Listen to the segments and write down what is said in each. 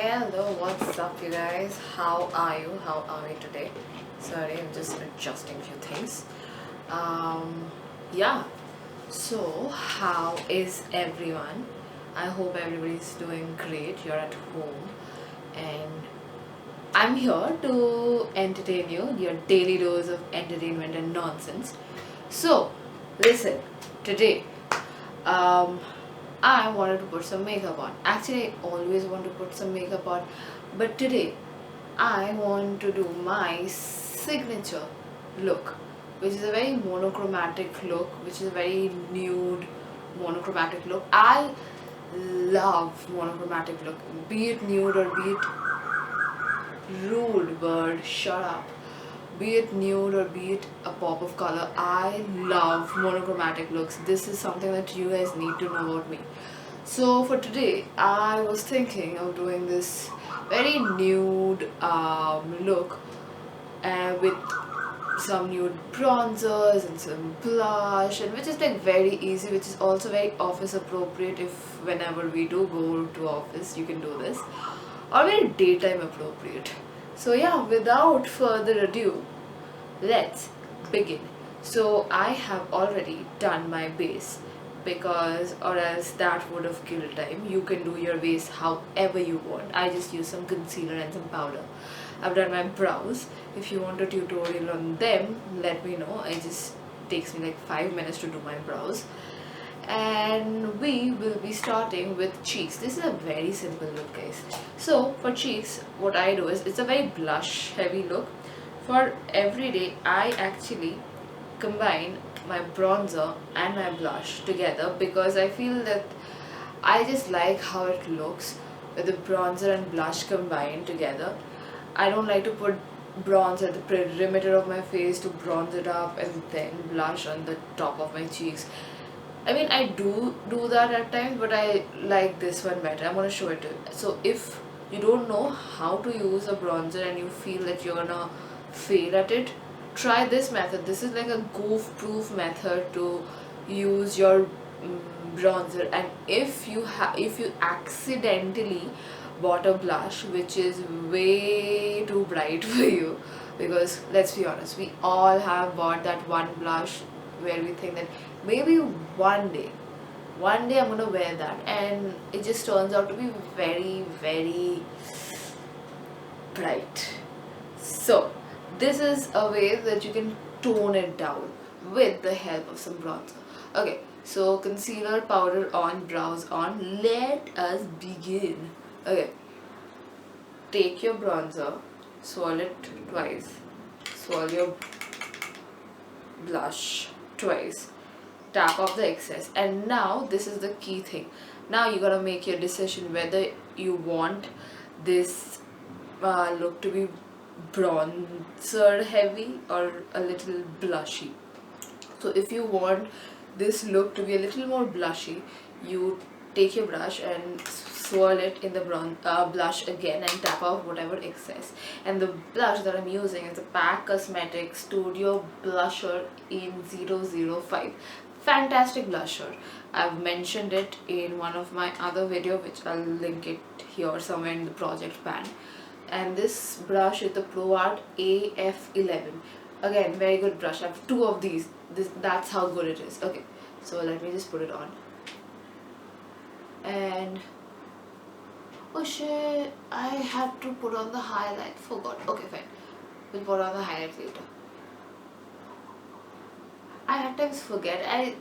Hello, what's up you guys? How are you? How are we today? Sorry, I'm just adjusting a few things. Yeah. So, how is everyone? I hope everybody's doing great. You're at home and I'm here to entertain you, your daily dose of entertainment and nonsense. So, listen, today um, I wanted to put some makeup on. Actually, I always want to put some makeup on, but today I want to do my signature look, which is a very monochromatic look, which is a very nude monochromatic look. I love monochromatic look, be it nude or be it rude bird, shut up. Be it nude or be it a pop of color, I love monochromatic looks. This is something that you guys need to know about me. So for today, I was thinking of doing this very nude look with some nude bronzers and some blush, and which is like very easy, which is also very office appropriate. If whenever we do go to office, you can do this, or very daytime appropriate. So yeah, without further ado, let's begin. So I have already done my base, because or else that would have killed time. You can do your base however you want. I just use some concealer and some powder. I've done my brows. If you want a tutorial on them, let me know. It just takes me like 5 minutes to do my brows. And we will be starting with cheeks. This is a very simple look, guys. So for cheeks, what I do is, it's a very blush heavy look. For everyday, I actually combine my bronzer and my blush together, because I feel that I just like how it looks with the bronzer and blush combined together. I don't like to put bronze at the perimeter of my face to bronze it up and then blush on the top of my cheeks. I mean, I do that at times, but I like this one better. I'm gonna show it to you. So if you don't know how to use a bronzer and you feel that you're gonna fail at it, try this method. This is like a goof proof method to use your bronzer. And if you accidentally bought a blush which is way too bright for you, because let's be honest, we all have bought that one blush where we think that maybe one day I'm gonna wear that, and it just turns out to be very, very bright. So this is a way that you can tone it down with the help of some bronzer. Okay, so concealer, powder on, brows on, let us begin. Okay, take your bronzer, swirl it twice, swirl your blush twice, tap off the excess, and now this is the key thing. Now you gotta make your decision whether you want this look to be bronzer heavy or a little blushy. So if you want this look to be a little more blushy, you take your brush and swirl it in the blush again and tap off whatever excess. And the blush that I'm using is the MAC Cosmetic Studio Blusher in 005. Fantastic blusher. I've mentioned it in one of my other video, which I'll link it here somewhere in the project pan. And this brush is the Pro Art AF11. Again, very good brush. I have two of these. That's how good it is. Okay, so let me just put it on. And oh shit, I had to put on the highlight. Forgot. Okay, fine. We'll put on the highlight later. I at times forget.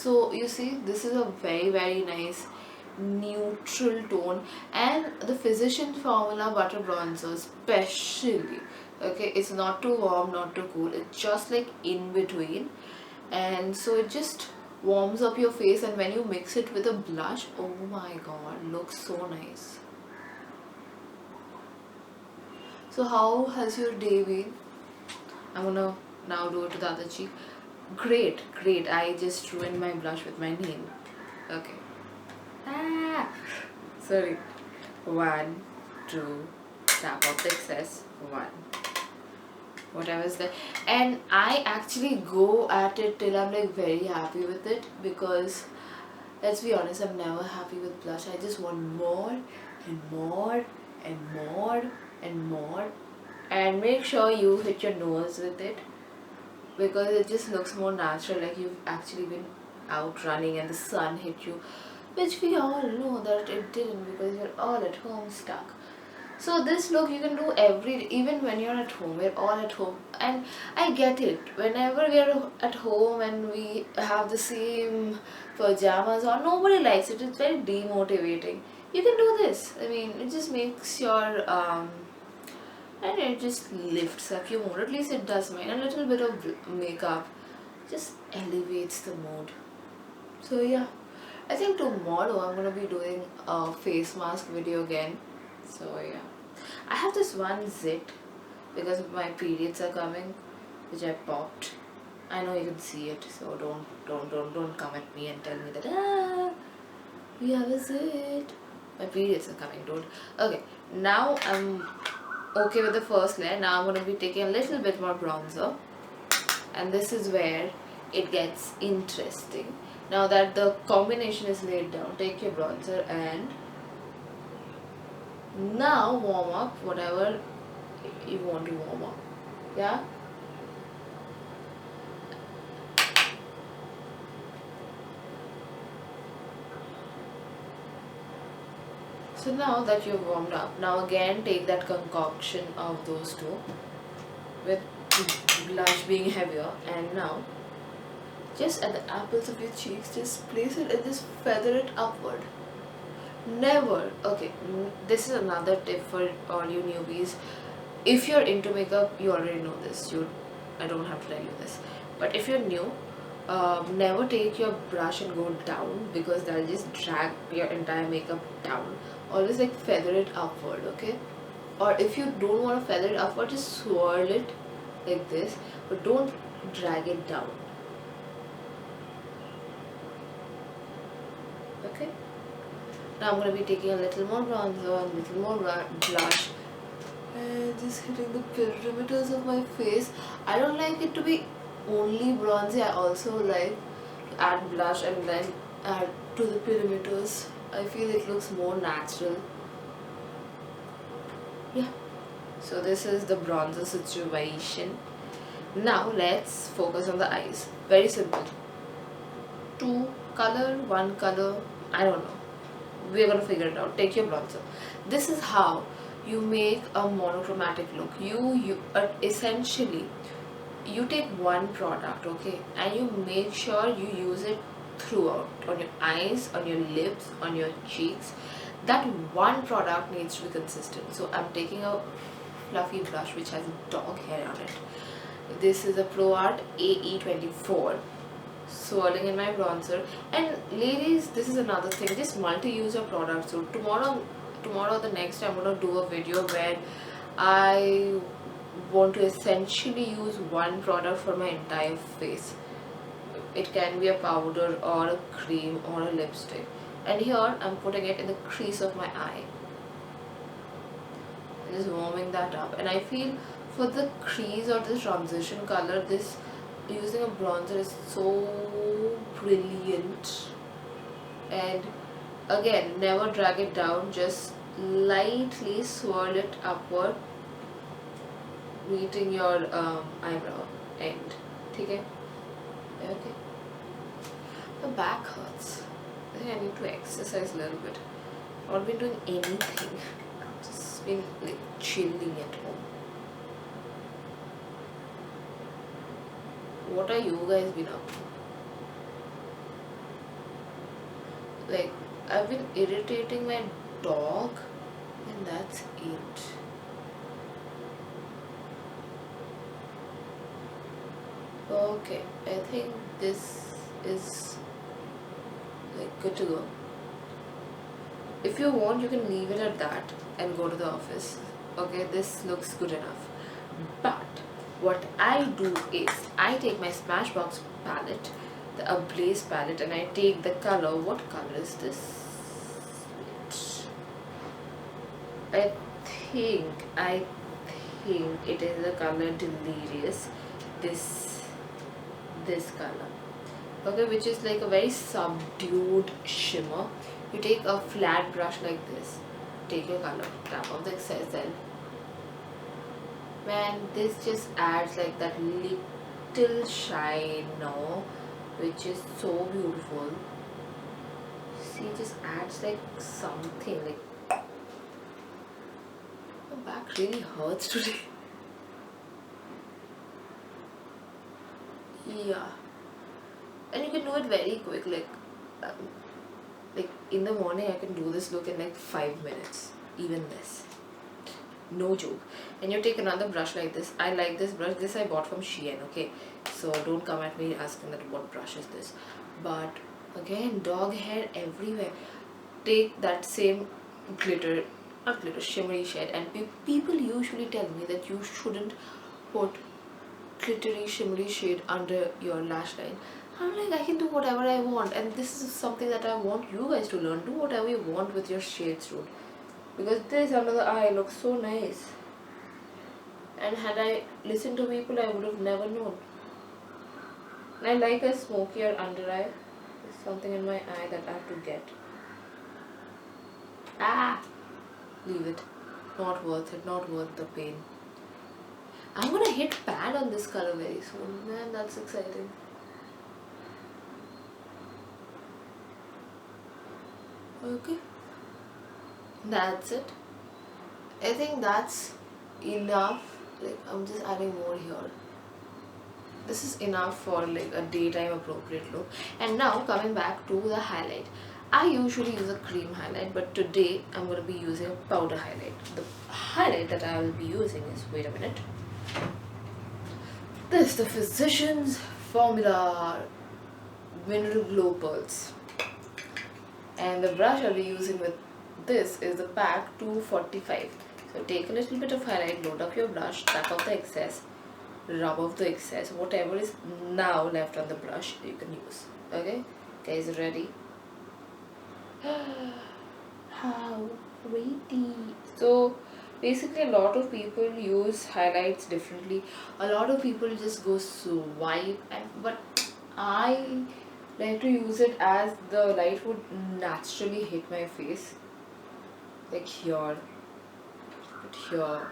So you see, this is a very, very nice neutral tone, and the Physician Formula Butter Bronzer especially, okay, it's not too warm, not too cool, it's just like in between, and so it just warms up your face, and when you mix it with a blush, oh my god, looks so nice. So how has your day been? I'm gonna now do it to the other cheek. Great, I just ruined my blush with my nail. Okay. Sorry. 1, 2, tap off the excess. 1. Whatever is there. And I actually go at it till I'm like very happy with it, because let's be honest, I'm never happy with blush. I just want more and more and more and more, and make sure you hit your nose with it, because it just looks more natural, like you've actually been out running and the sun hit you, which we all know that it didn't, because you're all at home stuck. So this look you can do even when you're at home. We're all at home, and I get it. Whenever we're at home and we have the same pajamas on, nobody likes it. It's very demotivating. You can do this. I mean, it just makes your and it just lifts up your mood. At least it does mine. A little bit of makeup just elevates the mood. So yeah, I think tomorrow I'm gonna be doing a face mask video again. So yeah, I have this one zit because my periods are coming, which I popped. I know you can see it, so don't come at me and tell me that we have a zit. My periods are coming, dude. Okay, now I'm okay with the first layer. Now I'm gonna be taking a little bit more bronzer, and this is where it gets interesting. Now that the combination is laid down, take your bronzer and now warm up whatever you want to warm up. Yeah, so now that you've warmed up, now again take that concoction of those two, with blush being heavier, and now just at the apples of your cheeks, just place it and just feather it upward. Never, okay, this is another tip for all you newbies. If you're into makeup, you already know this. I don't have to tell you this. But if you're new, never take your brush and go down, because that'll just drag your entire makeup down. Always like feather it upward, okay? Or if you don't want to feather it upward, just swirl it like this, but don't drag it down. Okay? Now I'm going to be taking a little more bronzer, a little more blush, and just hitting the perimeters of my face. I don't like it to be only bronzy. I also like to add blush and then add to the perimeters. I feel it looks more natural. Yeah. So this is the bronzer situation. Now let's focus on the eyes. Very simple. 2 color, 1 color, I don't know. We're gonna figure it out. Take your bronzer. This is how you make a monochromatic look. You essentially you take one product, okay, and you make sure you use it throughout, on your eyes, on your lips, on your cheeks. That one product needs to be consistent. So I'm taking a fluffy brush which has dog hair on it. This is a Pro Art AE24. Swirling in my bronzer. And ladies, this is another thing, just multi-use your product. So tomorrow the next time I'm going to do a video where I want to essentially use one product for my entire face. It can be a powder or a cream or a lipstick, and here I'm putting it in the crease of my eye, just warming that up. And I feel for the crease or the transition color, this using a bronzer is so brilliant. And again, never drag it down, just lightly swirl it upward, meeting your eyebrow end. Okay? Okay. The back hurts. I think I need to exercise a little bit. I've not been doing anything. Just been like chilling at home. What are you guys been up to? Like, I've been irritating my dog, and that's it. Okay, I think this is like good to go. If you want, you can leave it at that and go to the office. Okay, this looks good enough. But what I do is I take my SMASHBOX palette, the Ablaze palette, and I take the color. What color is this? I think it is the color Delirious. This color, okay, which is like a very subdued shimmer. You take a flat brush like this, take your color, tap on the myself. Man, this just adds like that little shine, no, which is so beautiful. See, it just adds like something like. My back really hurts today. Yeah, and you can do it very quick. Like in the morning, I can do this look in like 5 minutes, even less. No joke. And you take another brush like this. I like this brush. This I bought from Shein. Okay, so don't come at me asking that what brush is this. But again, dog hair everywhere. Take that same glitter, not glitter, shimmery shade, and people usually tell me that you shouldn't put glittery shimmery shade under your lash line. I'm like, I can do whatever I want, and this is something that I want you guys to learn. Do whatever you want with your shades, dude. Because this under the eye looks so nice. And had I listened to people, I would have never known. And I like a smokier under eye. There's something in my eye that I have to get. Ah! Leave it. Not worth it. Not worth the pain. I'm gonna hit pan on this color very soon. Man, that's exciting. Okay. That's it. I think that's enough. Like, I'm just adding more here. This is enough for like a daytime appropriate look. And now coming back to the highlight. I usually use a cream highlight, but today I'm going to be using a powder highlight. The highlight that I will be using is, wait a minute, this is the Physicians Formula Mineral Glow Pearls. And the brush I'll be using with this is the pack 245. So take a little bit of highlight, load up your brush, tap off the excess, rub off the excess, whatever is now left on the brush you can use. Okay, guys, ready? How pretty. So basically a lot of people use highlights differently. A lot of people just go swipe, but I like to use it as the light would naturally hit my face, like here, but here,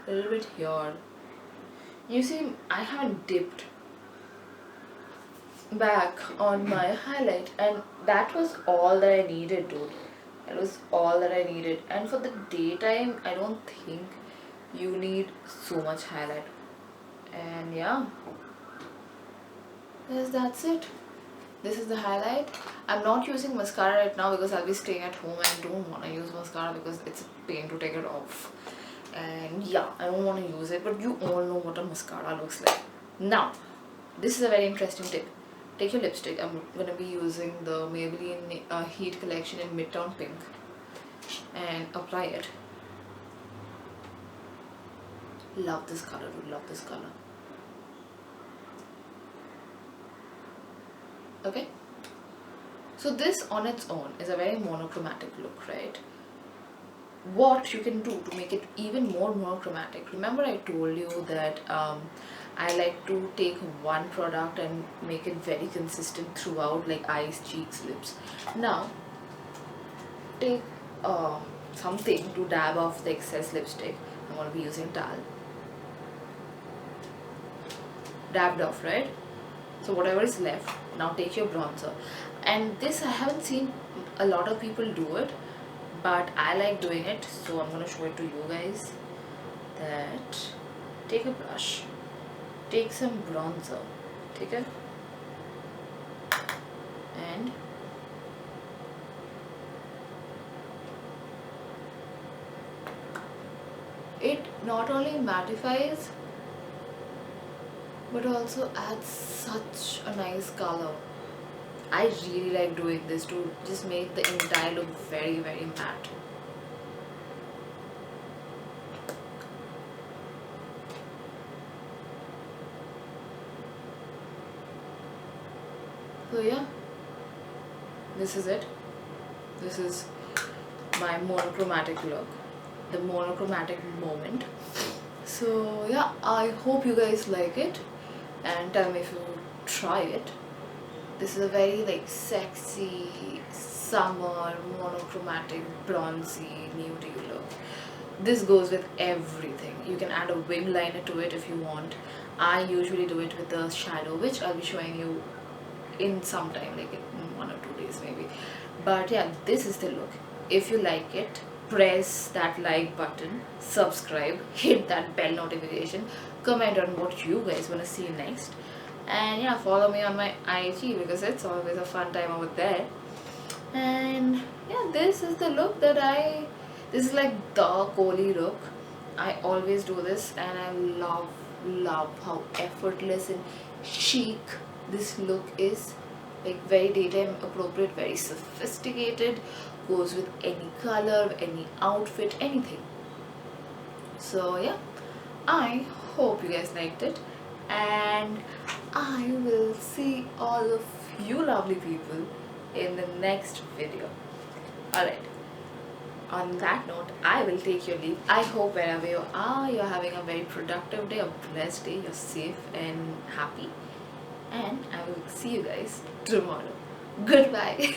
a little bit here. You see, I haven't dipped back on my highlight, and that was all that I needed, dude. That was all that I needed. And for the daytime, I don't think you need so much highlight. And yeah, that's it. This is the highlight. I'm not using mascara right now because I'll be staying at home and I don't want to use mascara because it's a pain to take it off. And yeah, I don't want to use it, but you all know what a mascara looks like. Now, this is a very interesting tip. Take your lipstick. I'm going to be using the Maybelline Heat Collection in Midtown Pink and apply it. Love this color, dude. Love this color. Okay, so this on its own is a very monochromatic look, right? What you can do to make it even more monochromatic, remember I told you that I like to take one product and make it very consistent throughout, like eyes, cheeks, lips. Now take something to dab off the excess lipstick. I'm going to be using towel. Dabbed off, right? So whatever is left, now take your bronzer. And this I haven't seen a lot of people do it, but I like doing it, so I'm going to show it to you guys. That take a brush, take some bronzer, take it, and it not only mattifies but also adds such a nice color. I really like doing this to just make the entire look very, very matte. So yeah, this is it. This is my monochromatic look, the monochromatic moment. So yeah, I hope you guys like it and tell me if you try it. This is a very like sexy summer monochromatic bronzy nudie look. this goes with everything. You can add a wing liner to it if you want. I usually do it with a shadow, which I'll be showing you in some time, like in 1 or 2 days maybe. But yeah, this is the look. If you like it, press that like button, subscribe, hit that bell notification, comment on what you guys want to see next, and yeah, follow me on my IG because it's always a fun time over there. And yeah, this is the look that this is like the Kohli look. I always do this, and I love how effortless and chic this look is. Like very daytime appropriate, very sophisticated, goes with any color, any outfit, anything. So yeah, I hope you guys liked it, and I will see all of you lovely people in the next video. Alright, on that note, I will take your leave. I hope wherever you are, you're having a very productive day, a blessed day, you're safe and happy. And I will see you guys tomorrow. Goodbye.